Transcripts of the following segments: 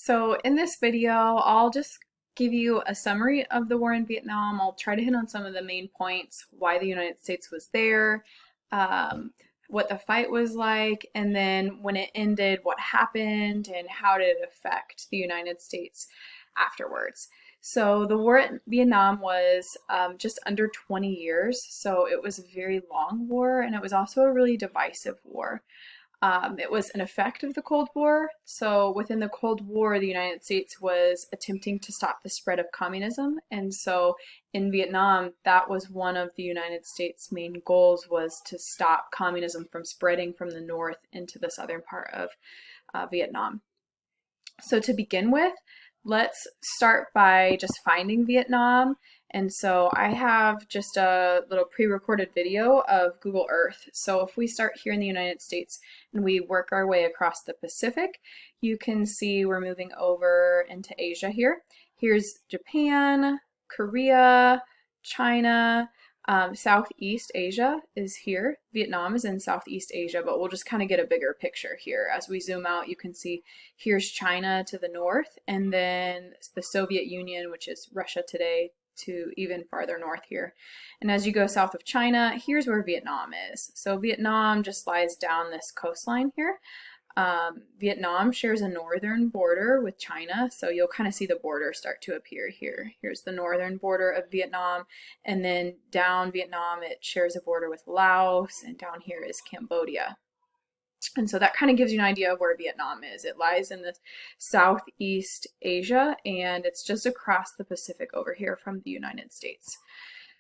So in this video, I'll just give you a summary of the war in Vietnam. I'll try to hit on some of the main points, why the United States was there, um, what the fight was like, and then when it ended, what happened, and how did it affect the United States afterwards. So the war in Vietnam was just under 20 years, so it was a very long war, and it was also a really divisive war. It was an effect of the Cold War. So within the Cold War, the United States was attempting to stop the spread of communism. And so in Vietnam, that was one of the United States' main goals, was to stop communism from spreading from the north into the southern part of Vietnam. So to begin with, let's start by just finding Vietnam. And so I have just a little pre-recorded video of Google Earth. So if we start here in the United States and we work our way across the Pacific, you can see we're moving over into Asia here. Here's Japan, Korea, China, Southeast Asia is here. Vietnam is in Southeast Asia, but we'll just kind of get a bigger picture here. As we zoom out, you can see here's China to the north, and then the Soviet Union, which is Russia today, to even farther north here. And as you go south of China, here's where Vietnam is. So Vietnam just lies down this coastline here. Vietnam shares a northern border with China, so you'll kind of see the border start to appear here. Here's the northern border of Vietnam, and then down Vietnam it shares a border with Laos, and down here is Cambodia. And so that kind of gives you an idea of where Vietnam is. It lies in the Southeast Asia, and it's just across the Pacific over here from the United States.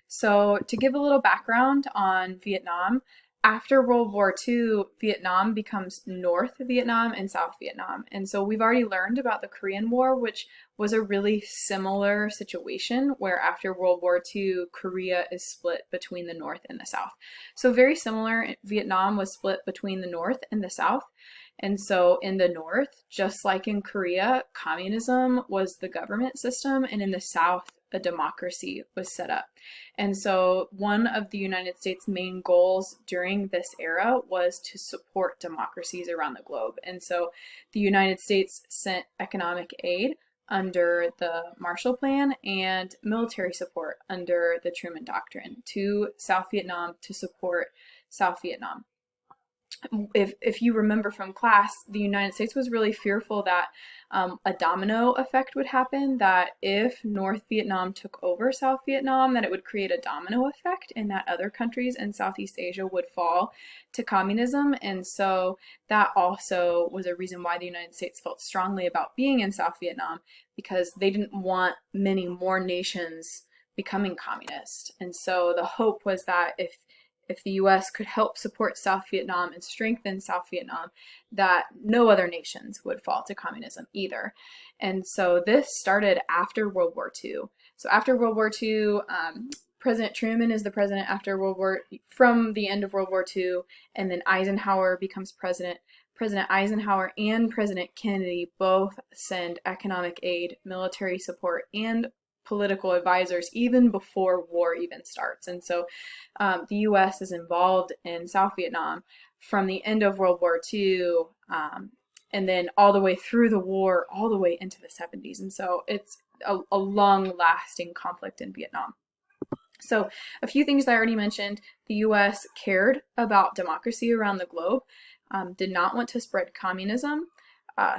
So to give a little background on Vietnam, after World War II, Vietnam becomes North Vietnam and South Vietnam. And so we've already learned about the Korean War, which was a really similar situation where after World War II, Korea is split between the North and the South. So very similar, Vietnam was split between the North and the South. And so in the North, just like in Korea, communism was the government system, and in the South, a democracy was set up. And so one of the United States' main goals during this era was to support democracies around the globe. And so the United States sent economic aid under the Marshall Plan and military support under the Truman Doctrine to South Vietnam to support South Vietnam. If you remember from class, the United States was really fearful that a domino effect would happen, that if North Vietnam took over South Vietnam, that it would create a domino effect and that other countries in Southeast Asia would fall to communism. And so that also was a reason why the United States felt strongly about being in South Vietnam, because they didn't want many more nations becoming communist. And so the hope was that if the U.S. could help support South Vietnam and strengthen South Vietnam, that no other nations would fall to communism either. And so this started after World War II. So after World War II, President Truman is the president from the end of World War II, and then Eisenhower becomes president. President Eisenhower and President Kennedy both send economic aid, military support, and political advisors even before war even starts. And so the U.S. is involved in South Vietnam from the end of World War II and then all the way through the war, all the way into the 70s. And so it's a long-lasting conflict in Vietnam. So a few things I already mentioned. The U.S. cared about democracy around the globe, did not want to spread communism,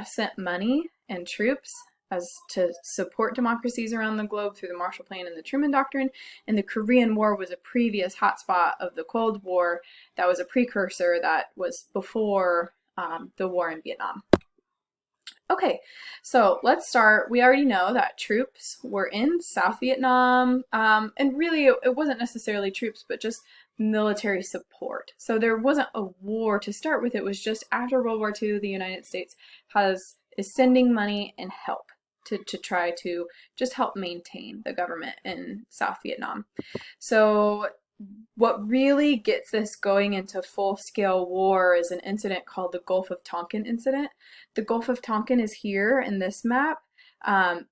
sent money and troops as to support democracies around the globe through the Marshall Plan and the Truman Doctrine. And the Korean War was a previous hotspot of the Cold War that was a precursor that was before the war in Vietnam. Okay, so let's start. We already know that troops were in South Vietnam, and really it wasn't necessarily troops, but just military support. So there wasn't a war to start with. It was just after World War II, the United States is sending money and help to try to just help maintain the government in South Vietnam. So what really gets this going into full-scale war is an incident called the Gulf of Tonkin incident. The Gulf of Tonkin is here in this map.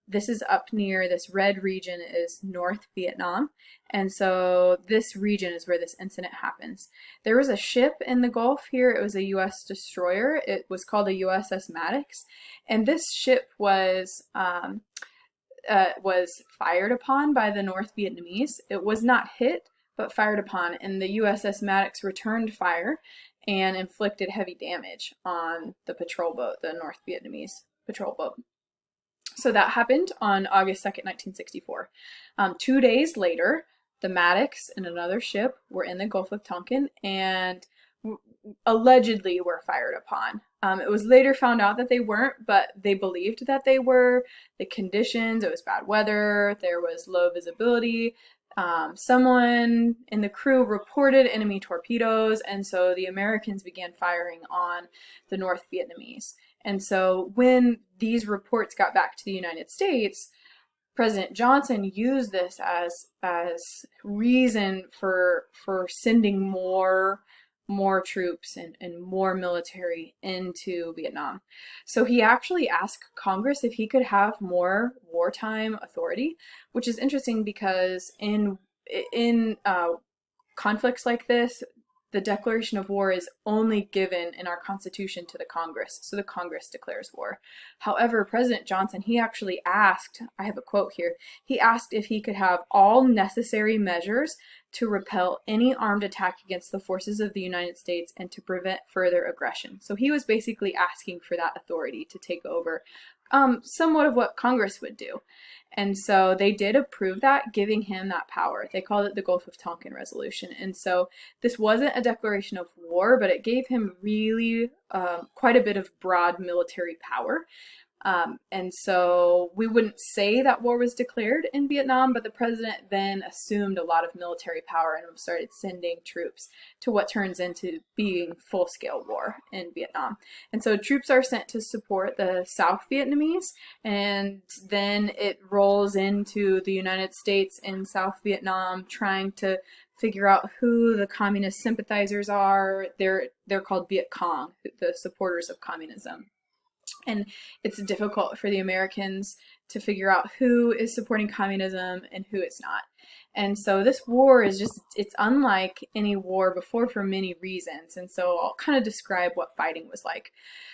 This is up near, this red region is North Vietnam. And so this region is where this incident happens. There was a ship in the Gulf here. It was a U.S. destroyer. It was called the USS Maddox. And this ship was fired upon by the North Vietnamese. It was not hit, but fired upon, and the USS Maddox returned fire and inflicted heavy damage on the patrol boat, the North Vietnamese patrol boat. So that happened on August 2nd, 1964. 2 days later, the Maddox and another ship were in the Gulf of Tonkin and allegedly were fired upon. It was later found out that they weren't, but they believed that they were. The conditions, it was bad weather, there was low visibility. Someone in the crew reported enemy torpedoes, and so the Americans began firing on the North Vietnamese. And so when these reports got back to the United States, President Johnson used this as reason for sending more troops and more military into Vietnam. So he actually asked Congress if he could have more wartime authority, which is interesting because in conflicts like this, the declaration of war is only given in our Constitution to the Congress, so the Congress declares war. However, President Johnson, he actually asked, I have a quote here, he asked if he could have all necessary measures to repel any armed attack against the forces of the United States and to prevent further aggression. So he was basically asking for that authority to take over somewhat of what Congress would do. And so they did approve that, giving him that power. They called it the Gulf of Tonkin Resolution. And so this wasn't a declaration of war, but it gave him really quite a bit of broad military power. And so we wouldn't say that war was declared in Vietnam, but the president then assumed a lot of military power and started sending troops to what turns into being full-scale war in Vietnam. And so troops are sent to support the South Vietnamese, and then it rolls into the United States in South Vietnam trying to figure out who the communist sympathizers are. They're called Viet Cong, the supporters of communism. And it's difficult for the Americans to figure out who is supporting communism and who is not. And so this war is it's unlike any war before for many reasons. And so I'll kind of describe what fighting was like.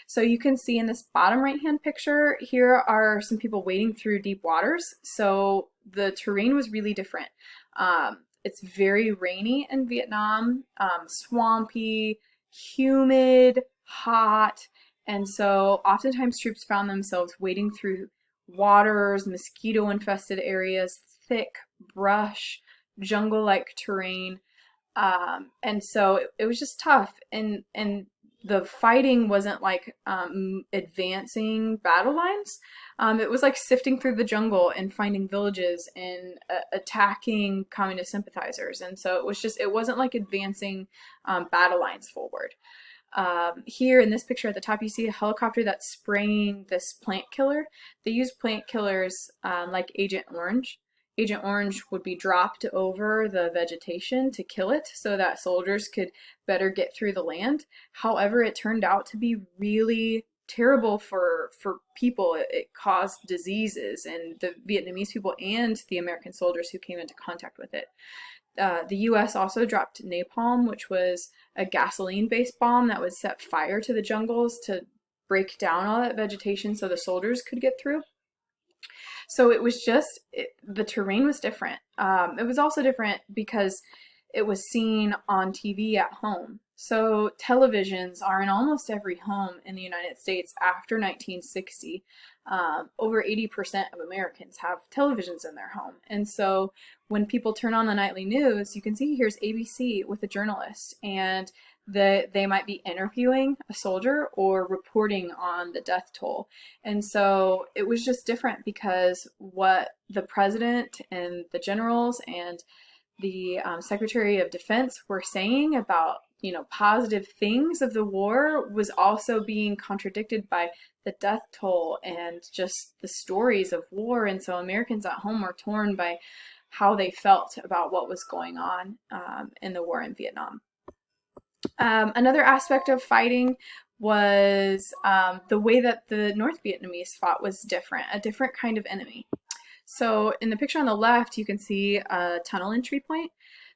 So you can see in this bottom right-hand picture, here are some people wading through deep waters. So the terrain was really different. It's very rainy in Vietnam, swampy, humid, hot. And so oftentimes troops found themselves wading through waters, mosquito-infested areas, thick brush, jungle-like terrain. And so it was just tough. And the fighting wasn't like advancing battle lines. It was like sifting through the jungle and finding villages and attacking communist sympathizers. And so it wasn't like advancing battle lines forward. Here in this picture at the top, you see a helicopter that's spraying this plant killer. They use plant killers like Agent Orange. Agent Orange would be dropped over the vegetation to kill it so that soldiers could better get through the land. However, it turned out to be really terrible for people. It caused diseases, and the Vietnamese people and the American soldiers who came into contact with it. The U.S. also dropped napalm, which was a gasoline-based bomb that would set fire to the jungles to break down all that vegetation so the soldiers could get through. So it was the terrain was different. It was also different because it was seen on TV at home. So televisions are in almost every home in the United States after 1960. Over 80% of Americans have televisions in their home. And so when people turn on the nightly news, you can see here's ABC with a journalist, and they might be interviewing a soldier or reporting on the death toll. And so it was just different because what the president and the generals and the Secretary of Defense were saying about, positive things of the war was also being contradicted by the death toll and just the stories of war. And so Americans at home were torn by how they felt about what was going on in the war in Vietnam. Another aspect of fighting was the way that the North Vietnamese fought was different, a different kind of enemy. So in the picture on the left, you can see a tunnel entry point.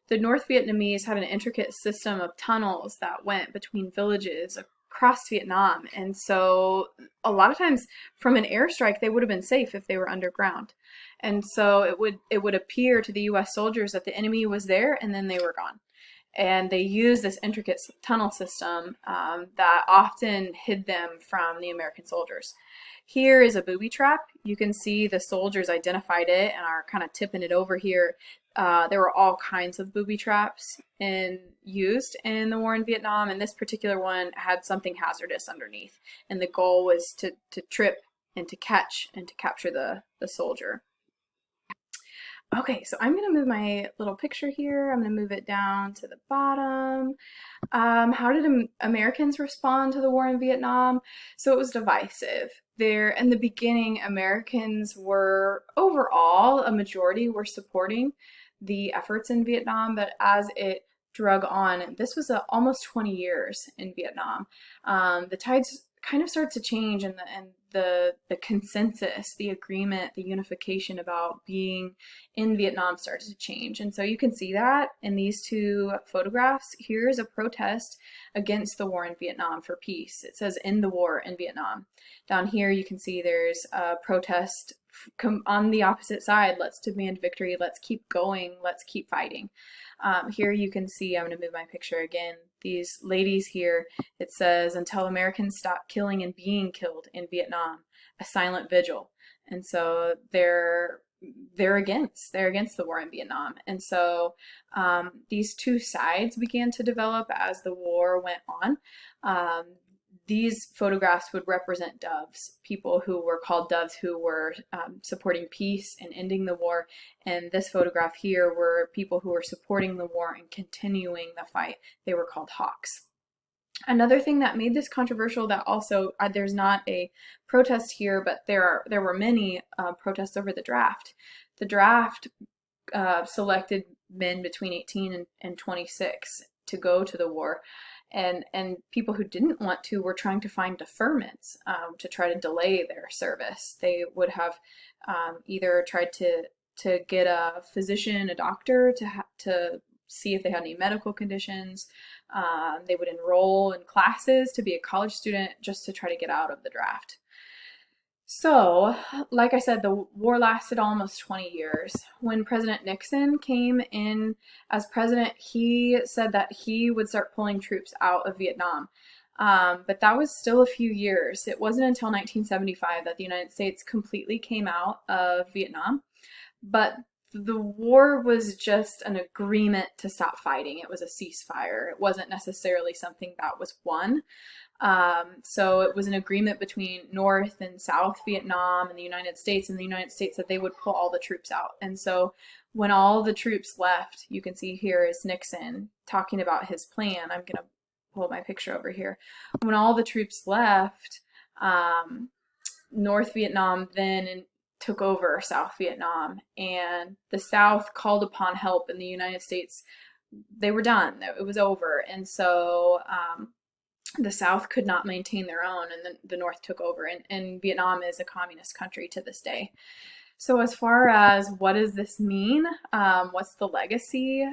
The North Vietnamese had an intricate system of tunnels that went between villages across Vietnam. And so a lot of times from an airstrike, they would have been safe if they were underground. And so it would appear to the US soldiers that the enemy was there and then they were gone. And they used this intricate tunnel system that often hid them from the American soldiers. Here is a booby trap. You can see the soldiers identified it and are kind of tipping it over here. There were all kinds of booby traps used in the war in Vietnam, and this particular one had something hazardous underneath. And the goal was to trip and to catch and to capture the soldier. Okay, so I'm going to move my little picture here. I'm going to move it down to the bottom. How did Americans respond to the war in Vietnam? So it was divisive. There, in the beginning, Americans were overall, a majority were supporting the efforts in Vietnam, but as it drug on, this was almost 20 years in Vietnam, the tides kind of started to change, and the consensus, the agreement, the unification about being in Vietnam started to change. And so you can see that in these two photographs. Here's a protest against the war in Vietnam for peace. It says "End the war in Vietnam." Down here you can see there's a protest on the opposite side. Let's demand victory. Let's keep going. Let's keep fighting. Here you can see, I'm going to move my picture again, these ladies here. It says, "Until Americans stop killing and being killed in Vietnam, a silent vigil." And so they're against the war in Vietnam. And so these two sides began to develop as the war went on. These photographs would represent doves, people who were called doves who were supporting peace and ending the war. And this photograph here were people who were supporting the war and continuing the fight. They were called hawks. Another thing that made this controversial, that also, there's not a protest here, but there were many protests over the draft. The draft selected men between 18 and 26 to go to the war. And people who didn't want to were trying to find deferments to try to delay their service. They would have either tried to get a physician, a doctor, to see if they had any medical conditions. They would enroll in classes to be a college student just to try to get out of the draft. So, like I said, the war lasted almost 20 years. When President Nixon came in as president, he said that he would start pulling troops out of Vietnam. But that was still a few years. It wasn't until 1975 that the United States completely came out of Vietnam. But the war was just an agreement to stop fighting. It was a ceasefire. It wasn't necessarily something that was won. So it was an agreement between North and South Vietnam and the United States, and the United States said they would pull all the troops out. And so when all the troops left, you can see here is Nixon talking about his plan. I'm going to pull my picture over here. When all the troops left, North Vietnam then took over South Vietnam, and the South called upon help, and the United States, they were done. It was over. And so the South could not maintain their own, and the North took over, and Vietnam is a communist country to this day. So as far as what does this mean, what's the legacy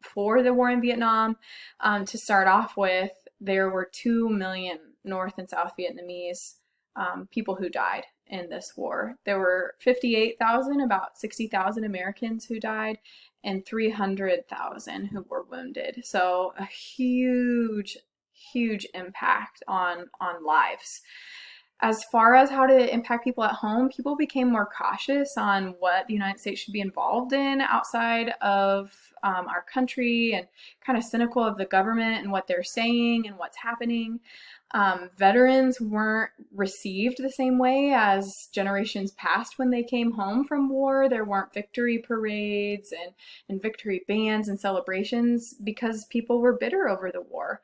for the war in Vietnam? To start off with, there were 2 million North and South Vietnamese people who died in this war. There were 58,000, about 60,000 Americans who died, and 300,000 who were wounded. So a huge impact on lives. As far as how to impact people at home, people became more cautious on what the United States should be involved in outside of our country, and kind of cynical of the government and what they're saying and what's happening. Veterans weren't received the same way as generations past when they came home from war. There weren't victory parades and victory bands and celebrations because people were bitter over the war.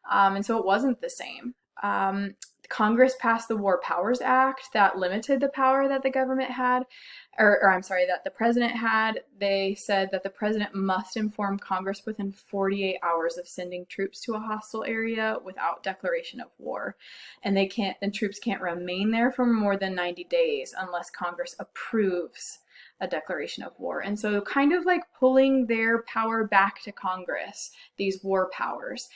And so it wasn't the same. Congress passed the War Powers Act that limited the power that the government had, or I'm sorry, that the president had. They said that the president must inform Congress within 48 hours of sending troops to a hostile area without declaration of war. And troops can't remain there for more than 90 days unless Congress approves a declaration of war. And so kind of like pulling their power back to Congress, these war powers.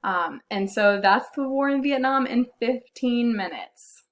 And so that's the war in Vietnam in 15 minutes.